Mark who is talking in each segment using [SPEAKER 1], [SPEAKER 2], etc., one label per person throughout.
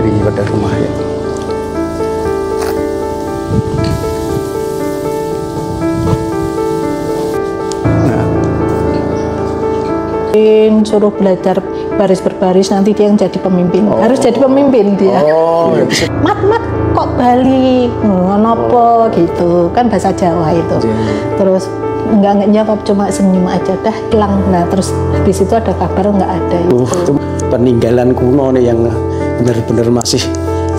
[SPEAKER 1] daripada rumah ya.
[SPEAKER 2] Suruh belajar baris berbaris, nanti dia yang jadi pemimpin. Harus jadi pemimpin dia. Mat kok Bali ngonopo gitu kan, bahasa Jawa itu. Terus enggak jawab, cuma senyum aja, dah hilang. Nah terus habis itu ada kabar nggak ada itu.
[SPEAKER 1] Peninggalan kuno nih yang benar-benar masih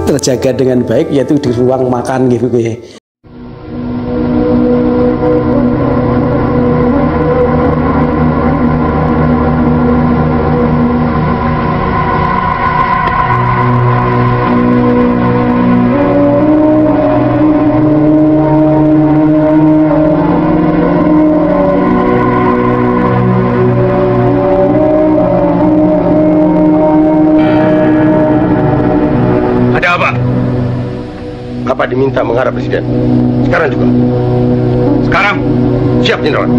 [SPEAKER 1] terjaga dengan baik, yaitu di ruang makan gitu ya.
[SPEAKER 3] Apa diminta menghadap Presiden? Sekarang juga. Sekarang, siap Jenderal.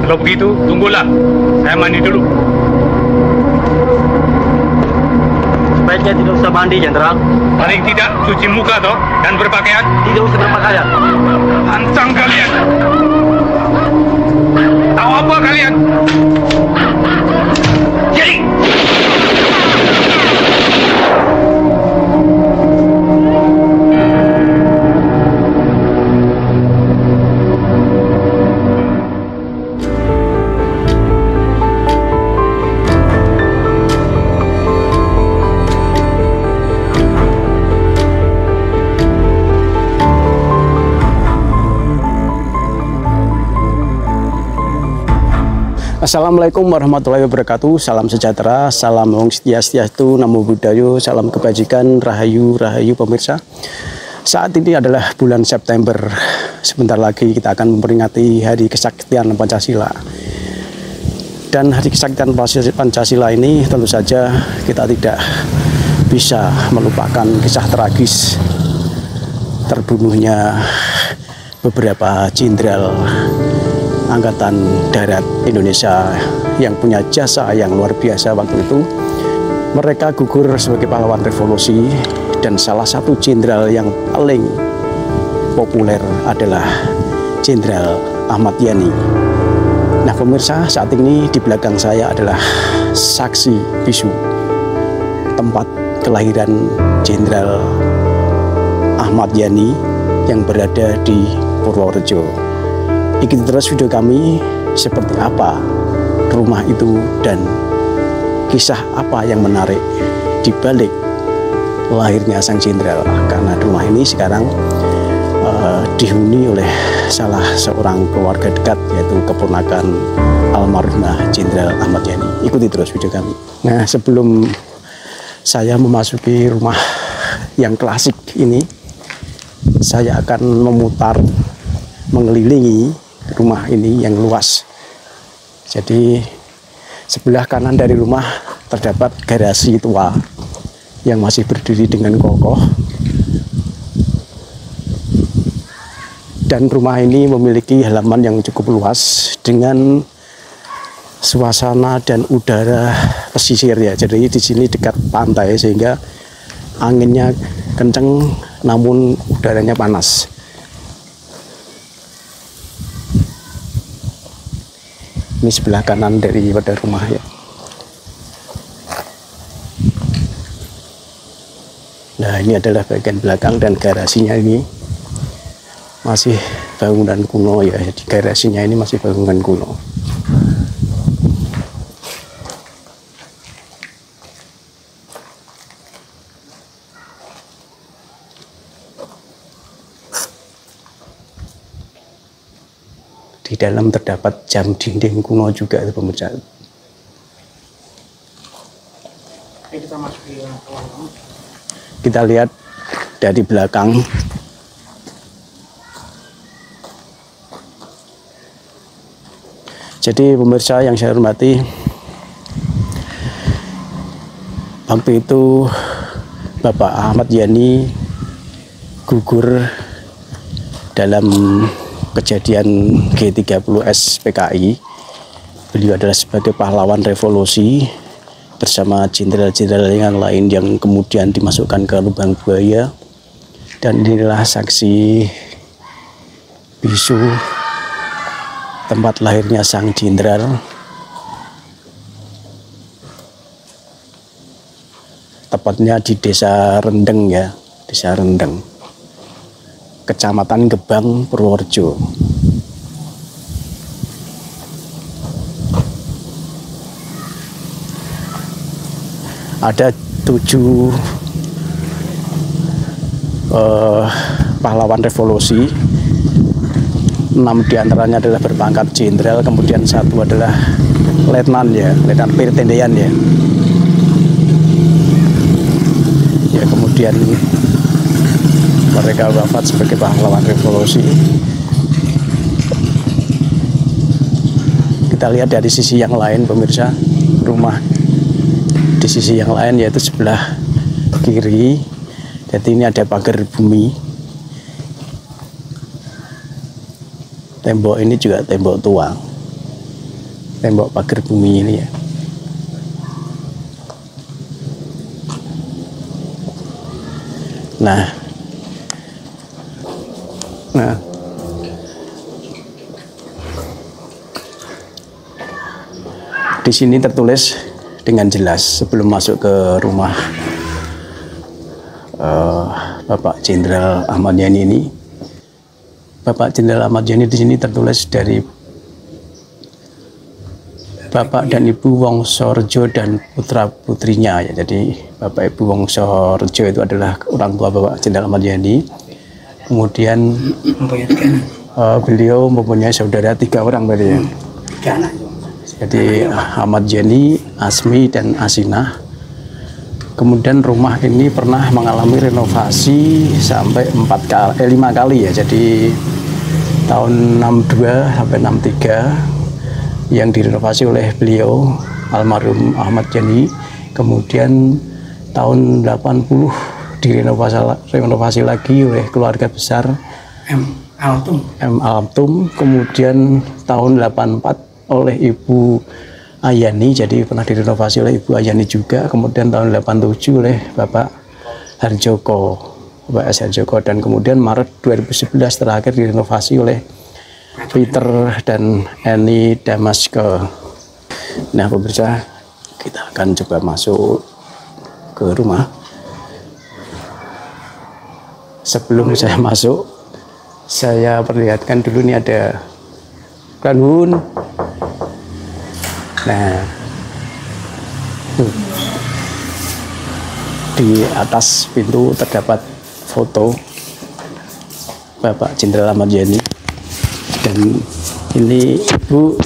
[SPEAKER 4] Kalau begitu, tunggulah. Saya mandi dulu.
[SPEAKER 5] Sebaiknya tidak usah mandi, Jenderal.
[SPEAKER 4] Paling tidak cuci muka toh dan berpakaian.
[SPEAKER 5] Tidak usah berpakaian.
[SPEAKER 4] Hancang kalian. Tahu apa kalian? Jadi.
[SPEAKER 1] Assalamualaikum warahmatullahi wabarakatuh. Salam sejahtera, salam Om Swastiastu, Namo Buddhaya, salam kebajikan, rahayu, rahayu pemirsa. Saat ini adalah bulan September. Sebentar lagi kita akan memperingati Hari Kesaktian Pancasila. Dan Hari Kesaktian Pancasila ini tentu saja kita tidak bisa melupakan kisah tragis terbunuhnya beberapa jenderal Angkatan Darat Indonesia yang punya jasa yang luar biasa waktu itu. Mereka gugur sebagai pahlawan revolusi, dan salah satu jenderal yang paling populer adalah Jenderal Ahmad Yani. Nah pemirsa, saat ini di belakang saya adalah saksi bisu tempat kelahiran Jenderal Ahmad Yani yang berada di Purworejo. Ikuti terus video kami, seperti apa rumah itu dan kisah apa yang menarik di balik lahirnya sang jenderal. Karena rumah ini sekarang dihuni oleh salah seorang keluarga dekat, yaitu keponakan almarhumah Jenderal Ahmad Yani. Ikuti terus video kami. Nah sebelum saya memasuki rumah yang klasik ini, saya akan memutar mengelilingi rumah ini yang luas. Jadi sebelah kanan dari rumah terdapat garasi tua yang masih berdiri dengan kokoh, dan rumah ini memiliki halaman yang cukup luas dengan suasana dan udara pesisir ya. Jadi di sini dekat pantai sehingga anginnya kenceng namun udaranya panas. Ini sebelah kanan daripada rumah ya. Nah ini adalah bagian belakang, dan garasinya ini masih bangunan kuno ya. Di garasinya ini masih bangunan kuno. Di dalam terdapat jam dinding kuno juga itu pemirsa. Kita lihat dari belakang. Jadi pemirsa yang saya hormati, waktu itu Bapak Ahmad Yani gugur dalam kejadian G30S PKI. Beliau adalah sebagai pahlawan revolusi bersama jenderal-jenderal yang lain yang kemudian dimasukkan ke lubang buaya. Dan inilah saksi bisu tempat lahirnya sang jenderal. Tepatnya di Desa Rendeng ya, Desa Rendeng, Kecamatan Gebang, Purworejo. Ada 7 pahlawan revolusi, 6 diantaranya adalah berpangkat jenderal, kemudian 1 adalah letnan ya, letnan pertendean ya. Ya kemudian mereka wafat sebagai pahlawan revolusi. Kita lihat dari sisi yang lain pemirsa, rumah di sisi yang lain yaitu sebelah kiri. Jadi ini ada pagar bumi. Tembok ini juga tembok tua. Tembok pagar bumi ini ya. Nah, di sini tertulis dengan jelas sebelum masuk ke rumah Bapak Jenderal Ahmad Yani ini. Bapak Jenderal Ahmad Yani di sini tertulis dari Bapak dan Ibu Wongsorejo dan putra-putrinya ya. Jadi Bapak Ibu Wongsorejo itu adalah orang tua Bapak Jenderal Ahmad Yani. Kemudian beliau mempunyai saudara 3 orang berarti ya. Jadi Ahmad Yani, Asmi dan Asinah. Kemudian rumah ini pernah mengalami renovasi sampai 5 kali ya. Jadi tahun 62 sampai 63 yang direnovasi oleh beliau almarhum Ahmad Yani. Kemudian tahun 80 direnovasi lagi oleh keluarga besar M. Altum. Kemudian tahun 84 oleh Ibu Ayani, jadi pernah direnovasi oleh Ibu Ayani juga. Kemudian tahun 87 oleh Bapak Harjoko, Bapak S. Harjoko, dan kemudian Maret 2011 terakhir direnovasi oleh Peter dan Eni Damaske. Nah pemirsa, kita akan coba masuk ke rumah. Sebelum saya masuk, saya perlihatkan dulu nih ada kanun. Nah, di atas pintu terdapat foto Bapak Jenderal Ahmad Yani. Dan ini Bu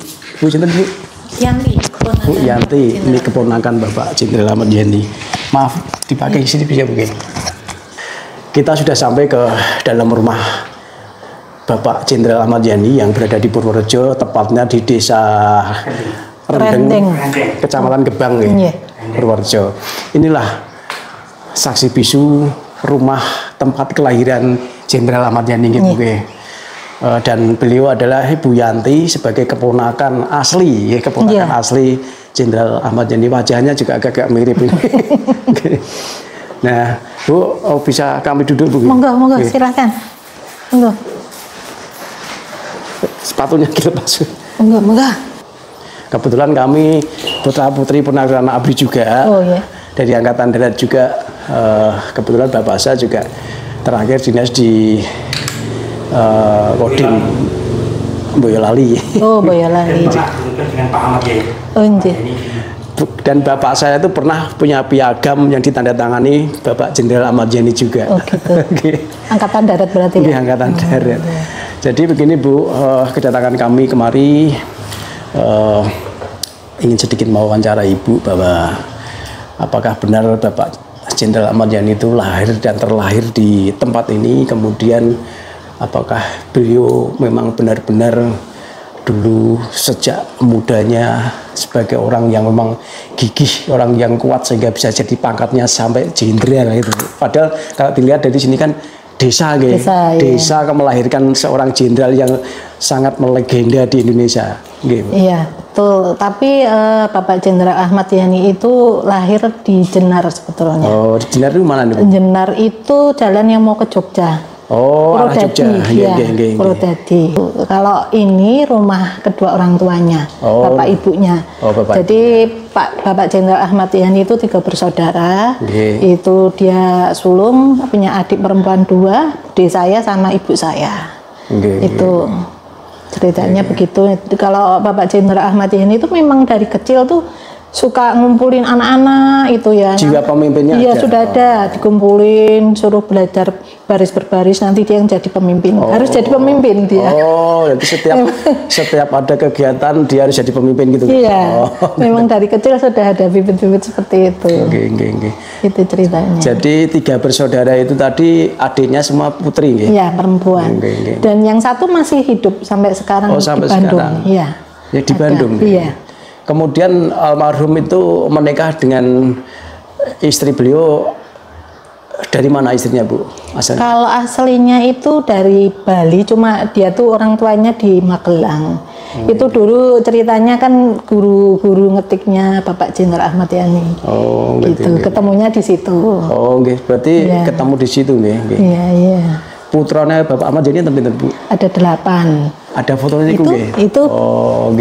[SPEAKER 2] Yanti,
[SPEAKER 1] Bu Yanti, ini keponakan Bapak Jenderal Ahmad Yani. Maaf, dipakai sini bisa mungkin. Kita sudah sampai ke dalam rumah Bapak Jenderal Ahmad Yani yang berada di Purworejo, tepatnya di Desa Rendeng, Kecamatan Gebang ya, Purworejo. Inilah saksi bisu rumah tempat kelahiran Jenderal Ahmad Yani gitu. Dan beliau adalah Ibu Yanti sebagai keponakan asli, asli Jenderal Ahmad Yani. Wajahnya juga agak-agak mirip. Nah, Bu, bisa kami duduk Bu?
[SPEAKER 2] Monggo, silakan. Monggo.
[SPEAKER 1] Sepatunya dilepas.
[SPEAKER 2] Monggo.
[SPEAKER 1] Kebetulan kami putra-putri Purnawirawan ABRI juga. Oh, iya. Dari Angkatan Darat juga. Kebetulan Bapak saya juga terakhir dinas di Kodim Boyolali. Oh, Boyolali. Dengan Pak Ahmad Yani. Oh, iya. Dan Bapak saya itu pernah punya piagam yang ditandatangani Bapak Jenderal Ahmad Yani juga. Oh, gitu. Angkatan Darat berarti ya? Angkatan Darat. Jadi begini Bu, kedatangan kami kemari ingin sedikit mewawancara Ibu bahwa apakah benar Bapak Jenderal Ahmad Yani itu lahir dan terlahir di tempat ini, kemudian apakah beliau memang benar-benar dulu sejak mudanya sebagai orang yang memang gigih, orang yang kuat sehingga bisa jadi pangkatnya sampai jenderal itu. Padahal kalau dilihat dari sini kan desa melahirkan seorang jenderal yang sangat melegenda di Indonesia. Iya.
[SPEAKER 2] Betul, tapi Bapak Jenderal Ahmad Yani itu lahir di Jenar sebetulnya.
[SPEAKER 1] Oh, di Jenar itu mana nih, Bu?
[SPEAKER 2] Jenar itu jalan yang mau ke Jogja.
[SPEAKER 1] Oh, arah Jogja.
[SPEAKER 2] Iya, Purwodadi. Kalau ini rumah kedua orang tuanya, bapak ibunya.
[SPEAKER 1] Oh, bapak.
[SPEAKER 2] Jadi Bapak Jenderal Ahmad Yani itu 3 bersaudara. Itu dia sulung, punya adik perempuan 2, di saya sama ibu saya. Itu ceritanya begitu. Kalau Bapak Jenderal Ahmad Yani itu memang dari kecil tuh suka ngumpulin anak-anak itu ya.
[SPEAKER 1] Jiwa pemimpinnya
[SPEAKER 2] iya,
[SPEAKER 1] ada.
[SPEAKER 2] Sudah ada, dikumpulin, suruh belajar baris berbaris, nanti dia yang jadi pemimpin. Harus jadi pemimpin dia.
[SPEAKER 1] Oh, jadi setiap ada kegiatan dia harus jadi pemimpin gitu.
[SPEAKER 2] Iya. Memang dari kecil sudah ada bibit-bibit seperti itu. Itu ceritanya.
[SPEAKER 1] Jadi 3 bersaudara itu tadi adiknya semua putri, nggih?
[SPEAKER 2] Iya, perempuan. Dan yang satu masih hidup sampai sekarang
[SPEAKER 1] sampai
[SPEAKER 2] di Bandung.
[SPEAKER 1] Sekarang.
[SPEAKER 2] Iya.
[SPEAKER 1] Ya di Bandung.
[SPEAKER 2] Iya.
[SPEAKER 1] Kemudian almarhum itu menikah dengan istri beliau. Dari mana istrinya, Bu? Asalnya?
[SPEAKER 2] Kalau aslinya itu dari Bali, cuma dia tuh orang tuanya di Magelang. Itu dulu ceritanya kan guru ngetiknya Bapak Jenderal Ahmad Yani.
[SPEAKER 1] Oh,
[SPEAKER 2] gitu. Ketemunya di situ.
[SPEAKER 1] Oh, nggih. Berarti ketemu di situ, nggih.
[SPEAKER 2] Iya, iya.
[SPEAKER 1] Putranya Bapak Ahmad Yani tentu, Bu?
[SPEAKER 2] Ada 8.
[SPEAKER 1] Ada fotonya itu, nggih?
[SPEAKER 2] Itu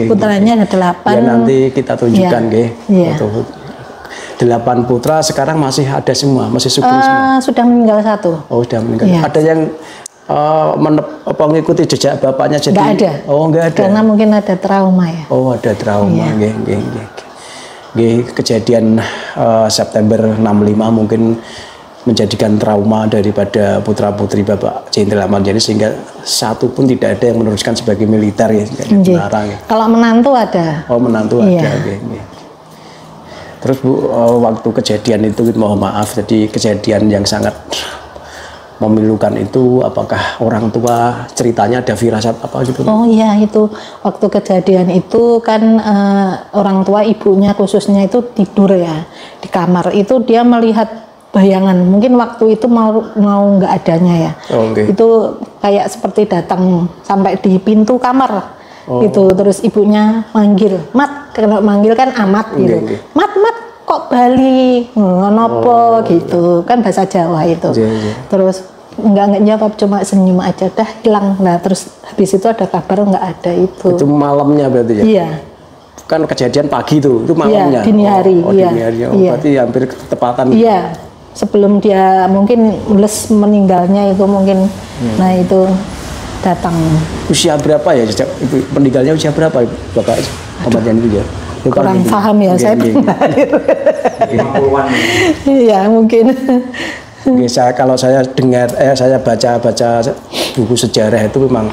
[SPEAKER 2] putranya ada 8.
[SPEAKER 1] Ya nanti kita tunjukkan, nggih.
[SPEAKER 2] Iya.
[SPEAKER 1] 8 putra sekarang masih ada semua, masih subur semua.
[SPEAKER 2] Sudah meninggal 1.
[SPEAKER 1] Oh, sudah meninggal.
[SPEAKER 2] Iya.
[SPEAKER 1] Ada yang mengikuti jejak bapaknya jadi?
[SPEAKER 2] Nggak ada.
[SPEAKER 1] Oh, nggak ada.
[SPEAKER 2] Karena mungkin ada trauma ya.
[SPEAKER 1] Oh, ada trauma. Kejadian September 65 mungkin menjadikan trauma daripada putra-putri Bapak Jenderal Ahmad Yani sehingga satu pun tidak ada yang meneruskan sebagai militer ya.
[SPEAKER 2] Kalau menantu ada.
[SPEAKER 1] Oh, menantu ada. Terus Bu, waktu kejadian itu mohon maaf, jadi kejadian yang sangat memilukan itu, apakah orang tua ceritanya ada firasat apa gitu?
[SPEAKER 2] Oh iya, itu waktu kejadian itu kan orang tua ibunya khususnya itu tidur ya di kamar, itu dia melihat bayangan, mungkin waktu itu mau nggak adanya ya. Itu kayak seperti datang sampai di pintu kamar. Itu terus ibunya manggil, "Mat," kalau manggil kan amat gitu. "Mat, kok Bali ngono gitu kan bahasa Jawa itu. Terus nggak jawab, cuma senyum aja, dah hilang. Nah terus habis itu ada kabar nggak ada itu.
[SPEAKER 1] Itu malamnya berarti ya? Iya. Kan kejadian pagi itu malamnya.
[SPEAKER 2] Iya, dini hari.
[SPEAKER 1] Dini hari. Berarti hampir ketepatan.
[SPEAKER 2] Iya. Sebelum dia mungkin les meninggalnya itu mungkin, nah itu datang.
[SPEAKER 1] Usia berapa ya? Meninggalnya usia berapa Bapak Ahmad Yani itu ya?
[SPEAKER 2] Kurang paham ya, saya pernah lahir.
[SPEAKER 1] 50-an.
[SPEAKER 2] Iya mungkin.
[SPEAKER 1] Kalau saya dengar, saya baca buku sejarah itu memang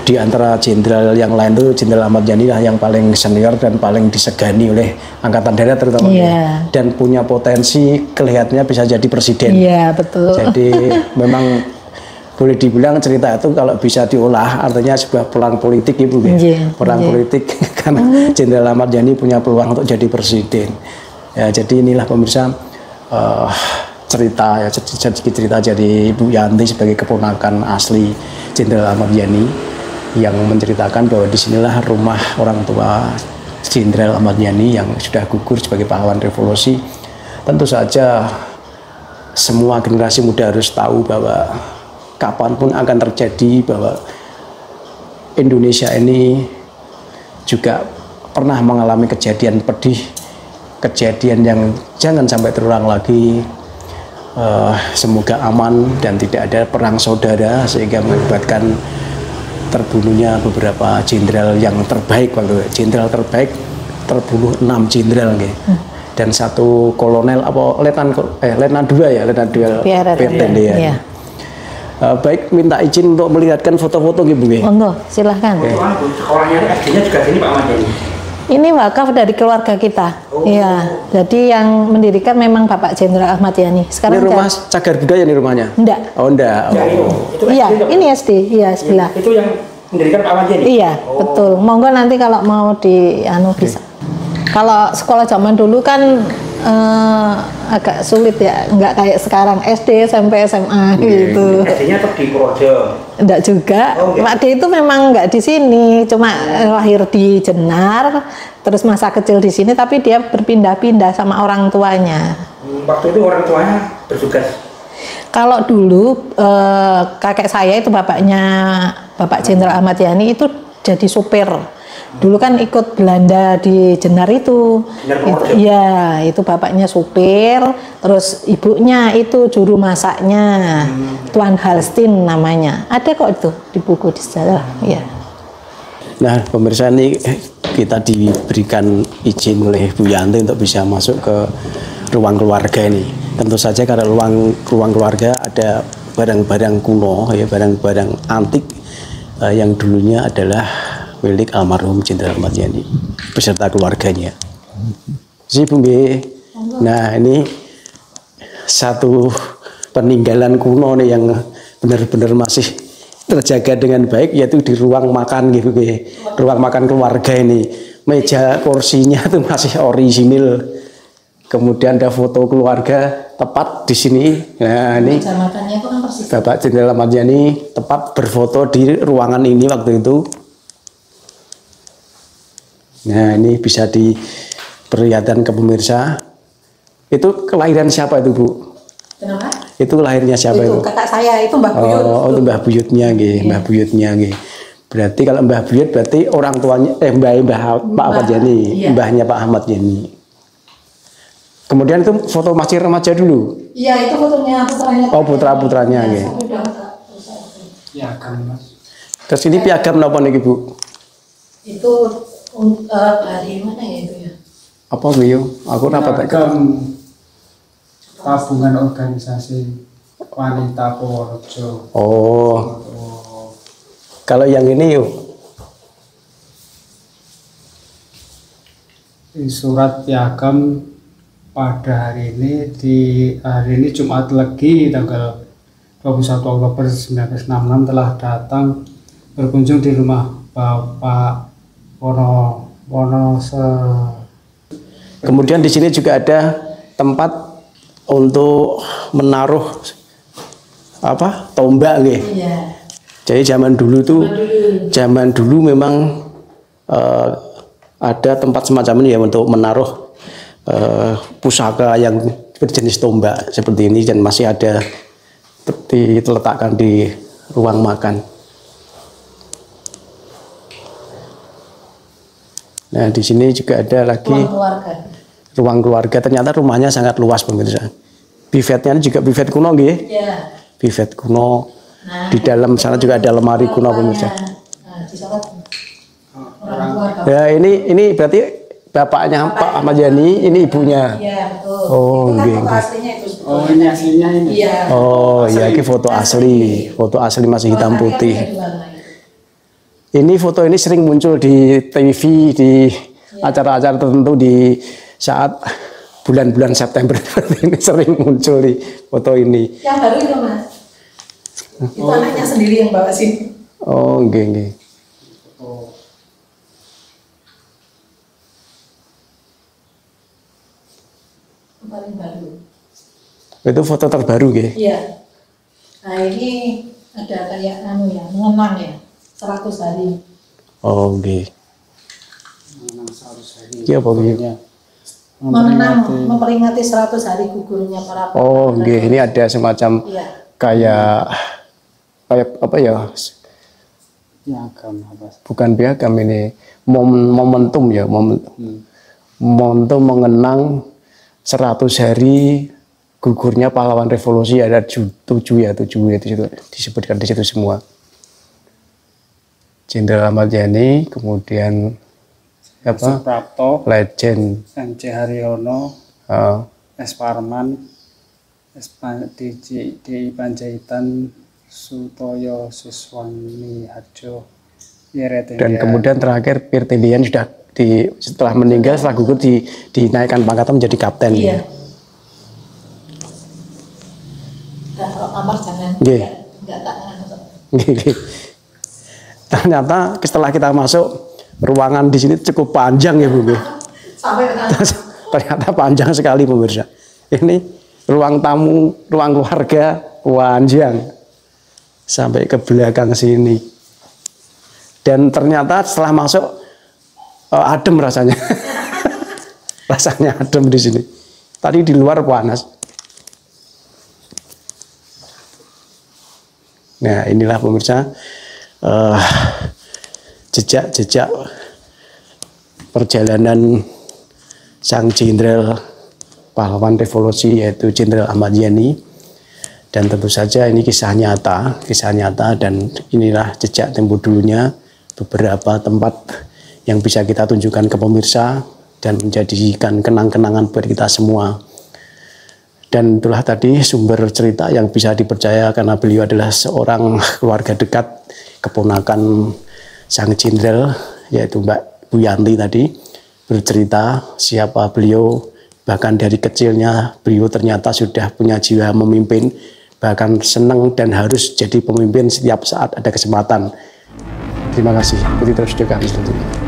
[SPEAKER 1] di antara jenderal yang lain tuh Jenderal Ahmad Yani lah yang paling senior dan paling disegani oleh Angkatan Darat terutama. Dan punya potensi kelihatannya bisa jadi presiden.
[SPEAKER 2] Iya betul.
[SPEAKER 1] Jadi memang boleh dibilang cerita itu kalau bisa diolah artinya sebuah peluang politik Ibu peluang politik karena Jenderal Ahmad Yani punya peluang untuk jadi presiden ya. Jadi inilah pemirsa cerita dari Ibu Yanti sebagai keponakan asli Jenderal Ahmad Yani yang menceritakan bahwa disinilah rumah orang tua Jenderal Ahmad Yani yang sudah gugur sebagai pahlawan revolusi. Tentu saja semua generasi muda harus tahu bahwa kapanpun akan terjadi bahwa Indonesia ini juga pernah mengalami kejadian pedih, kejadian yang jangan sampai terulang lagi. Semoga aman dan tidak ada perang saudara sehingga mengakibatkan terbunuhnya beberapa jenderal yang terbaik. Waktu jenderal terbaik terbunuh 6 jenderal dan 1 kolonel letnan 2 ya, letnan 2 Pertendean. Ya. Baik, minta izin untuk melihatkan foto-foto gitu, Bu.
[SPEAKER 2] Monggo, silahkan.
[SPEAKER 3] Sekolahnya SD-nya juga sini Pak Ahmad Yani.
[SPEAKER 2] Ini wakaf dari keluarga kita. Iya. Jadi yang mendirikan memang Bapak Jenderal Ahmad Yani. Sekarang
[SPEAKER 1] ini rumah cagar budaya nih rumahnya?
[SPEAKER 2] Enggak.
[SPEAKER 1] Oh, enggak.
[SPEAKER 2] Iya, ini SD. Iya, sebelah.
[SPEAKER 3] Itu yang mendirikan Pak Ahmad Yani.
[SPEAKER 2] Iya, betul. Monggo nanti kalau mau bisa. Kalau sekolah zaman dulu kan agak sulit ya, nggak kayak sekarang SD sampai SMA gitu.
[SPEAKER 6] SD-nya tetap di Purworejo.
[SPEAKER 2] Enggak juga. Pak D itu memang nggak di sini, cuma lahir di Jenar, terus masa kecil di sini, tapi dia berpindah-pindah sama orang tuanya.
[SPEAKER 6] Waktu itu orang tuanya bertugas.
[SPEAKER 2] Kalau dulu kakek saya itu bapaknya Bapak Jenderal Ahmad Yani itu jadi supir. Dulu kan ikut Belanda di Jenar itu. Ya, itu bapaknya supir, terus ibunya itu juru masaknya. Tuan Halstin namanya. Ada kok itu di buku di sejarah, ya.
[SPEAKER 1] Nah, pemirsa, ini kita diberikan izin oleh Bu Yanti untuk bisa masuk ke ruang keluarga ini. Tentu saja karena ruang keluarga ada barang-barang kuno, ya, barang-barang antik yang dulunya adalah milik almarhum Jenderal Ahmad Yani beserta keluarganya. Si Bu Nggih. Nah, ini satu peninggalan kuno nih yang benar-benar masih terjaga dengan baik, yaitu di ruang makan gitu, ruang makan keluarga ini. Meja kursinya itu masih orisinil. Kemudian ada foto keluarga tepat di sini. Nah, ini Bapak Jenderal Ahmad Yani tepat berfoto di ruangan ini waktu itu. Nah, ini bisa diperlihatkan ke pemirsa. Itu kelahiran siapa itu, Bu?
[SPEAKER 2] Kenapa?
[SPEAKER 1] Itu lahirnya siapa itu?
[SPEAKER 2] Kakak saya, itu Mbah Buyut.
[SPEAKER 1] Oh, itu Mbah Buyutnya nggih, Mbah Buyutnya nggih. Berarti kalau Mbah Buyut berarti orang tuanya Mbah Pak Ahmad Yani, mbahnya Pak Ahmad Yani. Kemudian itu foto masih remaja dulu.
[SPEAKER 2] Iya, itu fotonya putranya.
[SPEAKER 1] Oh, putra-putranya nggih.
[SPEAKER 6] Piagam, Mas.
[SPEAKER 1] Terus ini piagam napa niki, Bu?
[SPEAKER 2] Itu dari mana ya itu ya?
[SPEAKER 1] Apa nggih yo? Aku rapat
[SPEAKER 6] Piagam tabungan organisasi wanita Purworejo.
[SPEAKER 1] Oh. Kalau yang ini yuk.
[SPEAKER 6] Surat piagam pada hari ini Jumat Legi tanggal 21 Oktober 1966 telah datang berkunjung di rumah Bapak Wonoso.
[SPEAKER 1] Kemudian di sini juga ada tempat untuk menaruh tombak nggih.
[SPEAKER 2] Iya.
[SPEAKER 1] Jadi zaman dulu memang ada tempat semacam ini ya untuk menaruh pusaka yang berjenis tombak seperti ini, dan masih ada diletakkan di ruang makan. Nah, di sini juga ada lagi ruang keluarga. Ternyata rumahnya sangat luas, pemirsa. Bivetnya juga bivet kuno nggih.
[SPEAKER 2] Iya.
[SPEAKER 1] Bivet kuno. Di dalam sana juga ada lemari kuno, pemirsa. Ya, ini berarti bapaknya Pak Ahmad Yani, ini ibunya.
[SPEAKER 2] Iya, betul.
[SPEAKER 1] Oh, nggih.
[SPEAKER 6] Oh, ini aslinya ini.
[SPEAKER 2] Iya.
[SPEAKER 1] Oh, ya, ini foto asli. Foto asli masih hitam putih. Ini foto ini sering muncul di TV, di acara-acara tertentu di saat bulan-bulan September. Ini sering muncul di foto ini.
[SPEAKER 2] Yang baru itu, Mas. Itu anaknya sendiri yang bawa sini.
[SPEAKER 1] Oh, nggih.
[SPEAKER 2] Paling baru.
[SPEAKER 1] Itu foto terbaru nggih.
[SPEAKER 2] Iya. Nah, ini ada kayak mengenang ya. 100 hari.
[SPEAKER 1] Oh, nggih. Iya, apa nggih?
[SPEAKER 2] Mengenang, memperingati 100 hari gugurnya para pahlawan.
[SPEAKER 1] Oh, nggih, ini ada semacam kayak apa ya?
[SPEAKER 6] Piagam apa?
[SPEAKER 1] Bukan piagam, ini momentum ya, momentum mengenang 100 hari gugurnya pahlawan revolusi. Ada 7 ya, 7 ya, di situ disebutkan di situ semua. Jenderal Ahmad Yani, kemudian apa?
[SPEAKER 6] Suprapto,
[SPEAKER 1] Legend
[SPEAKER 6] NC Haryono, S. Parman, di Panjaitan, Sutoyo Suswani Harjo,
[SPEAKER 1] dan kemudian terakhir Pirtendian sudah setelah meninggal, setelah gugur dinaikkan pangkatan menjadi kapten.
[SPEAKER 2] Iya. Kalau kamar jangan. Enggak tak.
[SPEAKER 1] Ternyata setelah kita masuk ruangan di sini cukup panjang ya, Bu. Ternyata panjang sekali pemirsa. Ini ruang tamu, ruang keluarga panjang sampai ke belakang sini. Dan ternyata setelah masuk adem rasanya. Rasanya adem di sini. Tadi di luar panas. Nah, inilah pemirsa jejak-jejak perjalanan sang jenderal pahlawan revolusi yaitu Jenderal Ahmad Yani. Dan tentu saja ini kisah nyata dan inilah jejak tempo dulunya, beberapa tempat yang bisa kita tunjukkan ke pemirsa dan menjadikan kenang-kenangan buat kita semua. Dan itulah tadi sumber cerita yang bisa dipercaya karena beliau adalah seorang keluarga dekat, keponakan sang jenderal yaitu Mbak Bu Yanti tadi bercerita siapa beliau, bahkan dari kecilnya beliau ternyata sudah punya jiwa memimpin, bahkan senang dan harus jadi pemimpin setiap saat ada kesempatan. Terima kasih. Ikuti terus juga kami tentunya.